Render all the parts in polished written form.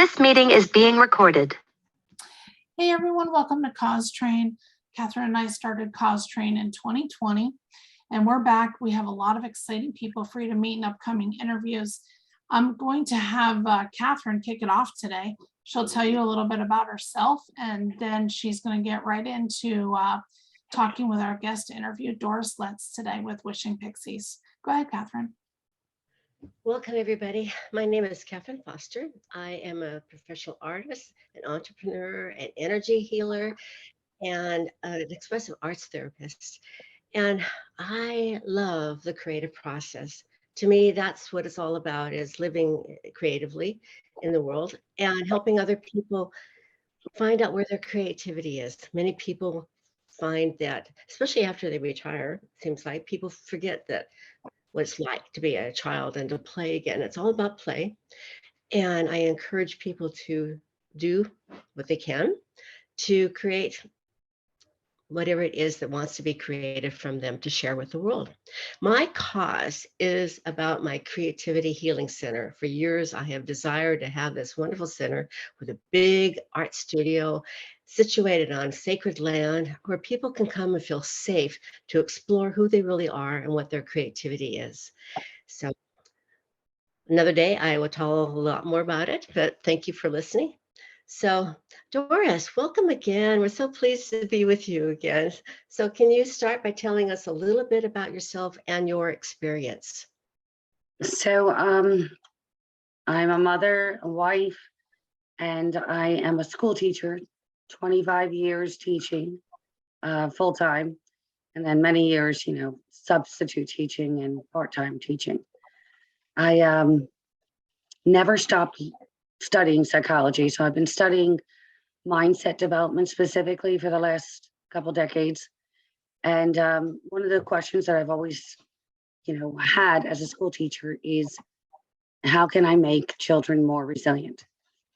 This meeting is being recorded. Hey everyone, welcome to Cause Train. Catherine and I started Cause Train in 2020, and we're back. We have a lot of exciting people for you to meet in upcoming interviews. I'm going to have Catherine kick it off today. She'll tell you a little bit about herself, and then she's going to get right into talking with our guest interview, Doris Letts, today with Wishing Pixies. Go ahead, Catherine. Welcome, everybody. My name is Catherine Foster. I am a professional artist, an entrepreneur, an energy healer, and an expressive arts therapist. And I love the creative process. To me, that's what it's all about, is living creatively in the world and helping other people find out where their creativity is. Many people find that, especially after they retire, it seems like people forget that what it's like to be a child and to play again. It's all about play. And I encourage people to do what they can to create whatever it is that wants to be creative from them to share with the world. My cause is about my Creativity Healing Center. For years, I have desired to have this wonderful center with a big art studio situated on sacred land where people can come and feel safe to explore who they really are and what their creativity is. So another day, I will tell a lot more about it, but thank you for listening. So Doris, welcome again. We're so pleased to be with you again. So can you start by telling us a little bit about yourself and your experience? So I'm a mother, a wife, and I am a school teacher, 25 years teaching full-time, and then many years, substitute teaching and part-time teaching. I never stopped studying psychology. So I've been studying mindset development specifically for the last couple decades. And one of the questions that I've always, had as a school teacher is, how can I make children more resilient?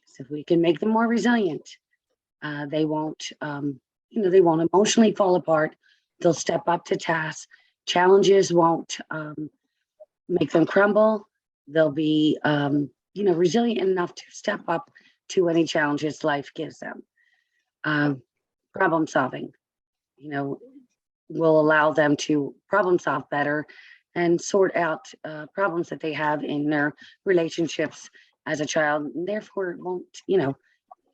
So if we can make them more resilient, they won't, they won't emotionally fall apart. They'll step up to tasks. Challenges won't make them crumble. They'll be, resilient enough to step up to any challenges life gives them. Problem solving, will allow them to problem solve better and sort out problems that they have in their relationships as a child. And therefore, it won't,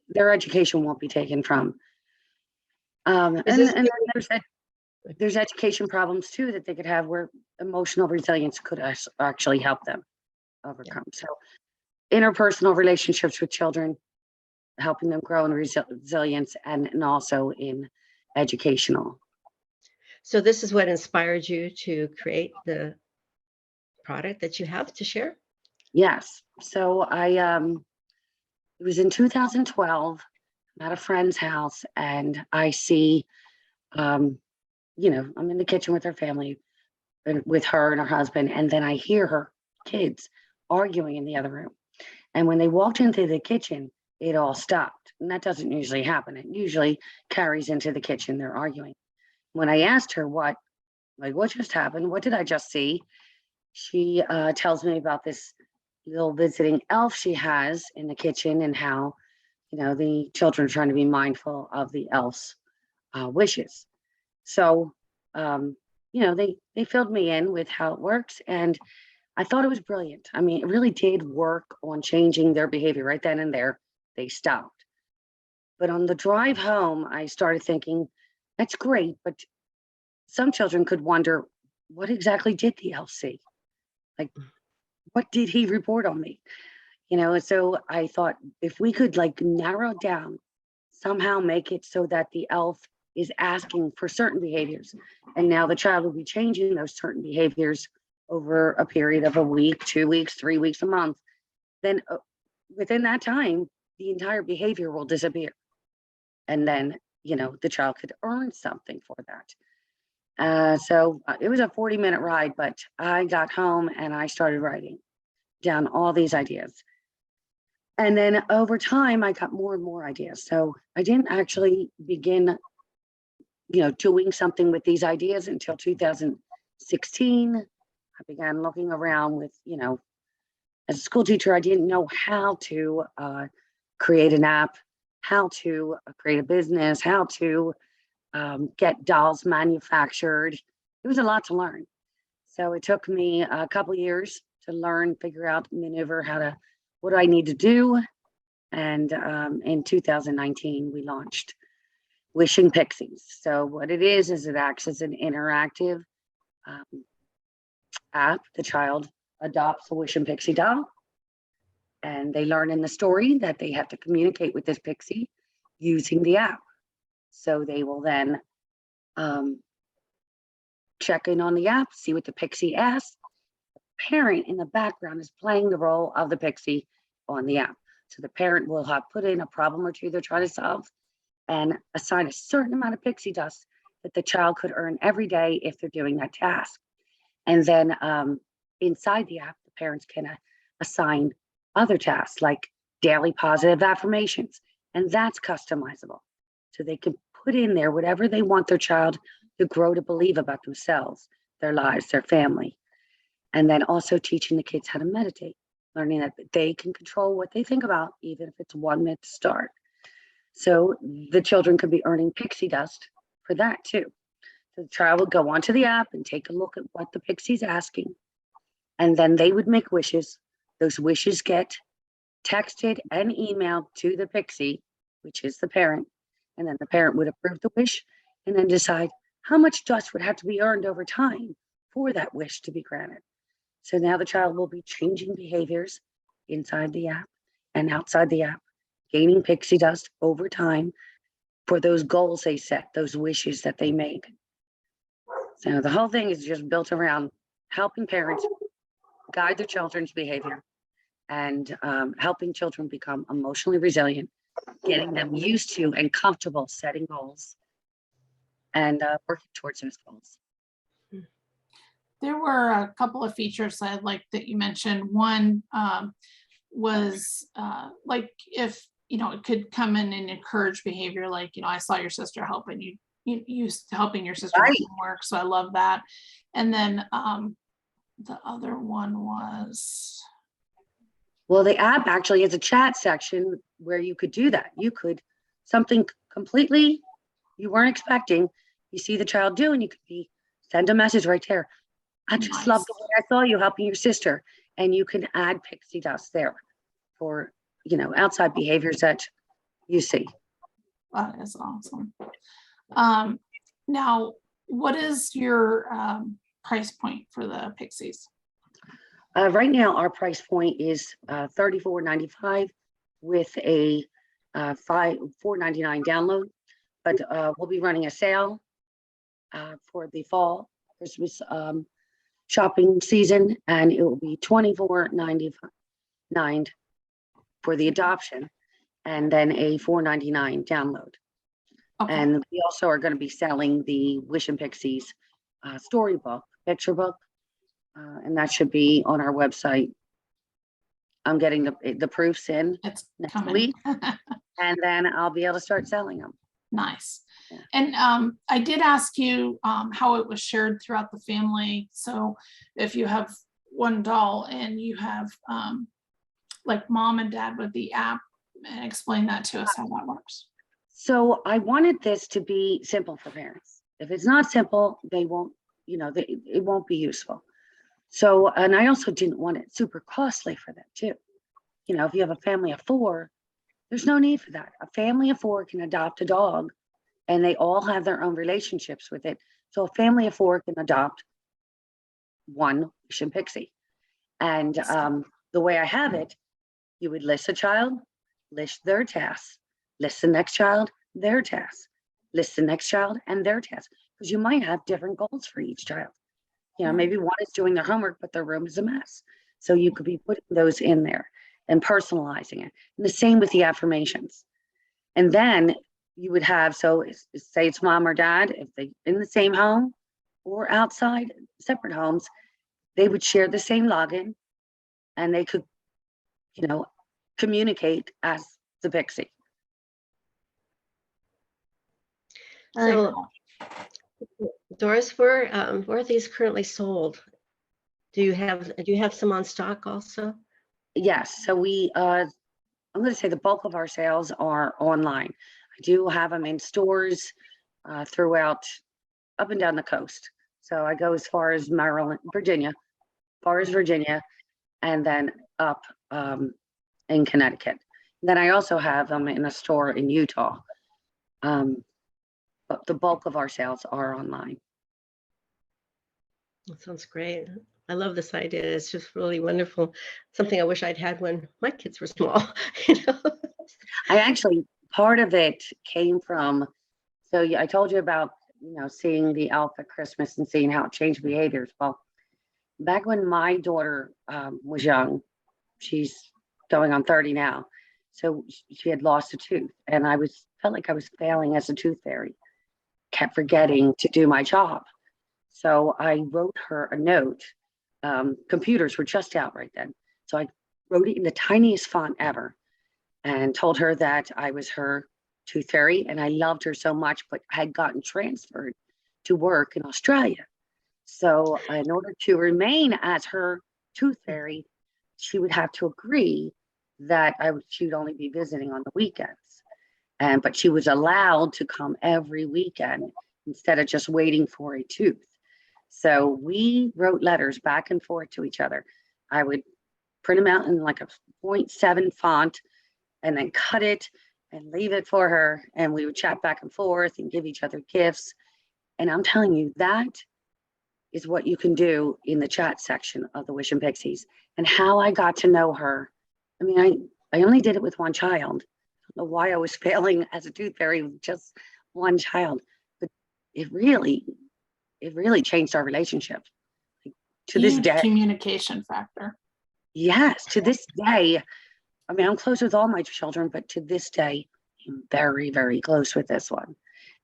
their education won't be taken from. And then there's education problems too that they could have where emotional resilience could actually help them overcome. So interpersonal relationships with children, helping them grow in resilience, and also in educational. So this is what inspired you to create the product that you have to share? Yes. So it was in 2012, I'm at a friend's house, and I see, I'm in the kitchen with her family, with her and her husband, and then I hear her kids arguing in the other room. And when they walked into the kitchen, it all stopped. And that doesn't usually happen. It usually carries into the kitchen. They're arguing. When I asked her what just happened? What did I just see? She tells me about this little visiting elf she has in the kitchen and how, the children are trying to be mindful of the elf's wishes. So, they filled me in with how it works. And I thought it was brilliant. I mean, it really did work on changing their behavior right then and there. They stopped. But on the drive home, I started thinking, that's great, but some children could wonder, what exactly did the elf see? Like, what did he report on me? So I thought, if we could narrow down, somehow make it so that the elf is asking for certain behaviors, and now the child will be changing those certain behaviors over a period of a week, 2 weeks, 3 weeks, a month, then within that time, the entire behavior will disappear. And then, the child could earn something for that. So it was a 40-minute ride, but I got home and I started writing down all these ideas. And then over time, I got more and more ideas. So I didn't actually begin, doing something with these ideas until 2016. I began looking around with, as a school teacher, I didn't know how to create an app, how to create a business, how to get dolls manufactured. It was a lot to learn. So it took me a couple years to learn, figure out, maneuver what do I need to do. And in 2019, we launched Wishing Pixies. So what it is it acts as an interactive app. The child adopts a Wishing Pixie doll, and they learn in the story that they have to communicate with this pixie using the app. So they will then check in on the app, see what the pixie asks. The parent in the background is playing the role of the pixie on the app. So the parent will have put in a problem or two they're trying to solve and assign a certain amount of pixie dust that the child could earn every day if they're doing that task. And then inside the app, the parents can assign other tasks like daily positive affirmations, and that's customizable. So they can put in there whatever they want their child to grow to believe about themselves, their lives, their family. And then also teaching the kids how to meditate, learning that they can control what they think about, even if it's 1 minute to start. So the children could be earning pixie dust for that too. So the child would go onto the app and take a look at what the pixie's asking. And then they would make wishes. Those wishes get texted and emailed to the pixie, which is the parent. And then the parent would approve the wish and then decide how much dust would have to be earned over time for that wish to be granted. So now the child will be changing behaviors inside the app and outside the app, gaining pixie dust over time for those goals they set, those wishes that they made. So the whole thing is just built around helping parents guide their children's behavior and helping children become emotionally resilient, getting them used to and comfortable setting goals and working towards those goals. There were a couple of features I'd like that you mentioned. One was like if, it could come in and encourage behavior, like, I saw your sister helping you helping your sister with homework. So I love that. And then the other one was. Well, the app actually has a chat section where you could do that. You could something completely you weren't expecting. You see the child do, and you could send a message right there. I just love the way I saw you helping your sister. And you can add pixie dust there for, outside behaviors that you see. That is awesome. Now, what is your price point for the pixies? Right now, our price point is $34.95 with a $4.99 download. But we'll be running a sale for the fall Christmas shopping season, and it will be $24.99 for the adoption, and then a $4.99 download. Okay. And we also are going to be selling the Wishing Pixies storybook, picture book, and that should be on our website. I'm getting the proofs in next week, and then I'll be able to start selling them. Nice. Yeah. And I did ask you how it was shared throughout the family. So if you have one doll and you have like mom and dad with the app, and explain that to us how that works. So I wanted this to be simple for parents. If it's not simple, they won't, it won't be useful. So, and I also didn't want it super costly for them too. If you have a family of 4, there's no need for that. A family of 4 can adopt a dog and they all have their own relationships with it. So a family of 4 can adopt one Wishing Pixie. And the way I have it, you would list a child, list their tasks, list the next child, their tasks, list the next child and their tasks, because you might have different goals for each child. Maybe one is doing their homework, but their room is a mess. So you could be putting those in there and personalizing it. And the same with the affirmations. And then you would have, so say it's mom or dad, if they in the same home or outside separate homes, they would share the same login and they could, communicate as the pixie. So, Doris, where are these currently sold? Do you have some on stock also? Yes. So we I'm going to say the bulk of our sales are online. I do have them in stores throughout up and down the coast. So I go as far as Maryland, Virginia, far as Virginia, and then up in Connecticut. Then I also have them in a store in Utah. But the bulk of our sales are online. That sounds great. I love this idea. It's just really wonderful. Something I wish I'd had when my kids were small. You know? I actually, part of it came from, so I told you about, seeing the elf at Christmas and seeing how it changed behaviors. Well, back when my daughter was young, she's going on 30 now. So she had lost a tooth, and felt like I was failing as a tooth fairy, kept forgetting to do my job. So I wrote her a note. Computers were just out right then. So I wrote it in the tiniest font ever and told her that I was her tooth fairy and I loved her so much, but I had gotten transferred to work in Australia. So in order to remain as her tooth fairy, she would have to agree that she would only be visiting on the weekends. But she was allowed to come every weekend instead of just waiting for a tooth. So we wrote letters back and forth to each other. I would print them out in like a 0.7 font and then cut it and leave it for her. And we would chat back and forth and give each other gifts. And I'm telling you, that is what you can do in the chat section of the Wishing Pixies. And how I got to know her. I mean, I only did it with one child. I don't know why I was failing as a tooth fairy with just one child, but it really changed our relationship. To this Huge day. communication factor. Yes, to this day. I mean, I'm close with all my children, but to this day, I'm very, very close with this one.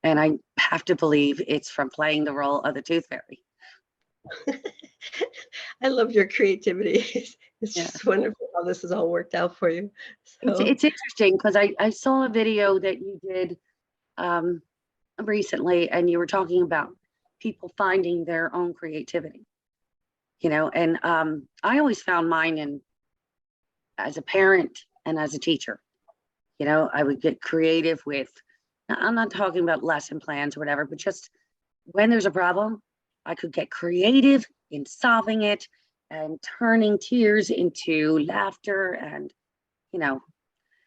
And I have to believe it's from playing the role of the tooth fairy. I love your creativity. It's Yeah. just wonderful how this has all worked out for you. So, It's interesting because I saw a video that you did recently, and you were talking about people finding their own creativity, and I always found mine as a parent and as a teacher. I would get creative with, I'm not talking about lesson plans or whatever, but just when there's a problem, I could get creative in solving it and turning tears into laughter. And,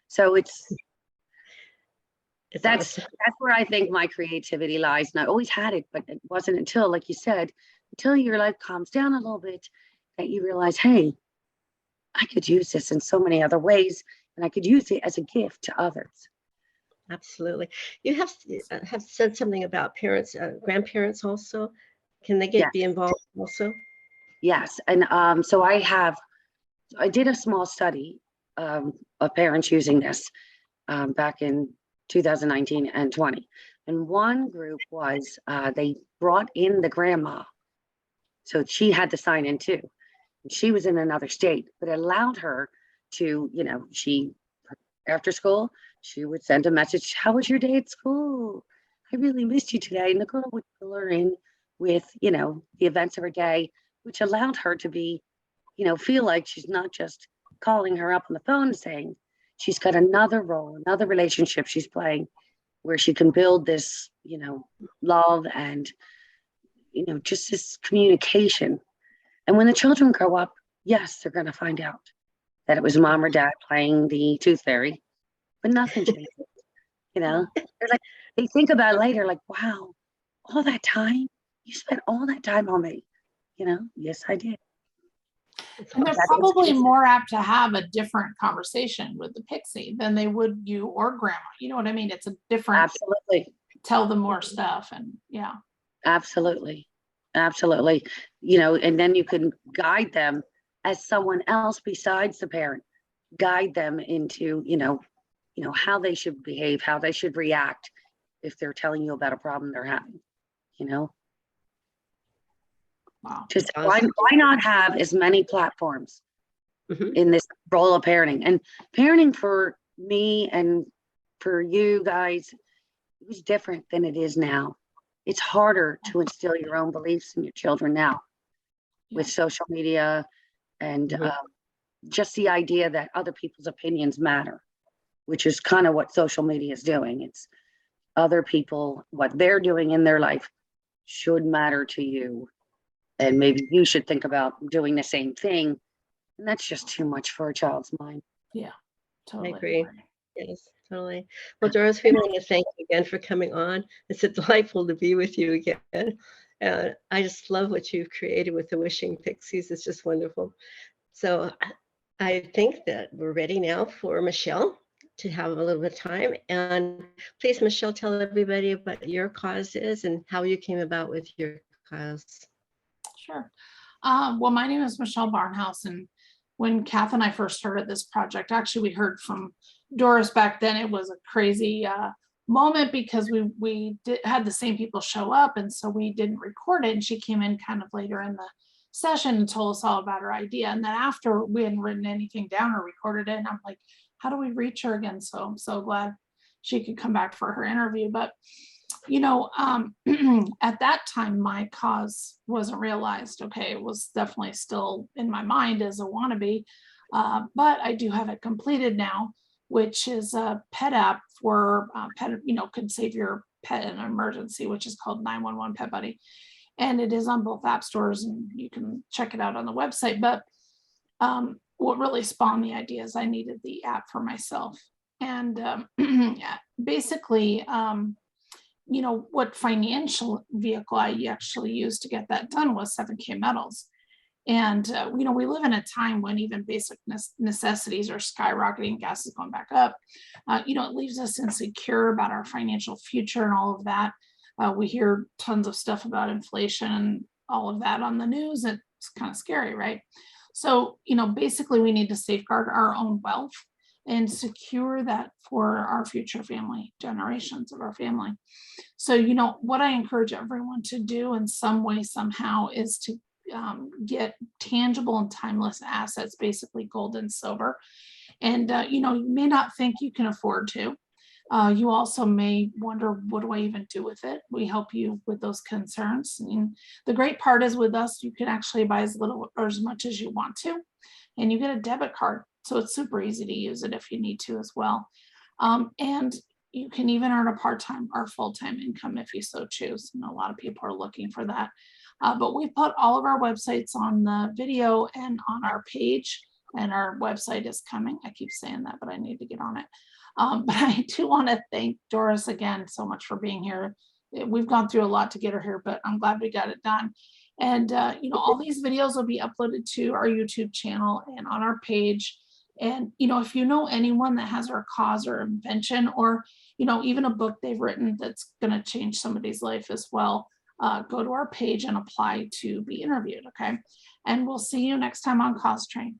so that's awesome. where I think my creativity lies. And I always had it, but it wasn't until, like you said, until your life calms down a little bit that you realize, hey, I could use this in so many other ways, and I could use it as a gift to others. Absolutely. You have said something about parents, grandparents also. Can they be involved also? Yes. And so I did a small study of parents using this back in 2019 and 20. And one group was they brought in the grandma. So she had to sign in too. And she was in another state, but it allowed her to, after school, she would send a message. How was your day at school? I really missed you today. And the girl would fill her in with, the events of her day, which allowed her to be, feel like she's not just calling her up on the phone saying she's got another role, another relationship she's playing where she can build this, love and, just this communication. And when the children grow up, yes, they're going to find out that it was mom or dad playing the tooth fairy, but nothing changes. They're like, they think about it later, like, wow, all that time, you spent all that time on me. Yes, I did. And they're probably more apt to have a different conversation with the pixie than they would you or grandma. You know what I mean? It's a different, absolutely, tell them more stuff. And yeah. Absolutely. And then you can guide them as someone else besides the parent, guide them into, how they should behave, how they should react if they're telling you about a problem they're having, Wow. Just why not have as many platforms in this role of parenting? And parenting for me and for you guys, it was different than it is now. It's harder to instill your own beliefs in your children now with social media and just the idea that other people's opinions matter. which is kind of what social media is doing. It's other people, what they're doing in their life should matter to you. And maybe you should think about doing the same thing. And that's just too much for a child's mind. Yeah, totally. I agree. Yes, totally. Well, Doris, we want to thank you again for coming on. It's delightful to be with you again. I just love what you've created with the Wishing Pixies. It's just wonderful. So I think that we're ready now for Michele to have a little bit of time. And please, Michele, tell everybody what your cause is and how you came about with your cause. Sure. Well, my name is Michele Barnhouse, and when Kath and I first started this project, actually we heard from Doris back then. It was a crazy moment because we had the same people show up, and so we didn't record it, and she came in kind of later in the session and told us all about her idea. And then after, we hadn't written anything down or recorded it, and I'm like, how do we reach her again? So I'm so glad she could come back for her interview. But you know, at that time, my cause wasn't realized. Okay, it was definitely still in my mind as a wannabe, but I do have it completed now, which is a pet app for pet, could save your pet in an emergency, which is called 911 Pet Buddy. And it is on both app stores, and you can check it out on the website. But what really spawned the idea is I needed the app for myself. And basically, what financial vehicle I actually used to get that done was 7K Metals. And, we live in a time when even basic necessities are skyrocketing, gas is going back up. It leaves us insecure about our financial future and all of that. We hear tons of stuff about inflation and all of that on the news. It's kind of scary, right? So, basically we need to safeguard our own wealth and secure that for our future family, generations of our family. So, what I encourage everyone to do in some way, somehow, is to get tangible and timeless assets, basically gold and silver. And, you may not think you can afford to. You also may wonder, what do I even do with it? We help you with those concerns. And the great part is with us, you can actually buy as little or as much as you want to, and you get a debit card. So it's super easy to use it if you need to as well. And you can even earn a part-time or full-time income if you so choose. A lot of people are looking for that. But we put all of our websites on the video and on our page, and our website is coming. I keep saying that, but I need to get on it. But I do want to thank Doris again so much for being here. We've gone through a lot to get her here, but I'm glad we got it done. And, all these videos will be uploaded to our YouTube channel and on our page. And, if you know anyone that has our cause or invention, or, even a book they've written that's going to change somebody's life as well, go to our page and apply to be interviewed. Okay. And we'll see you next time on Cause Train.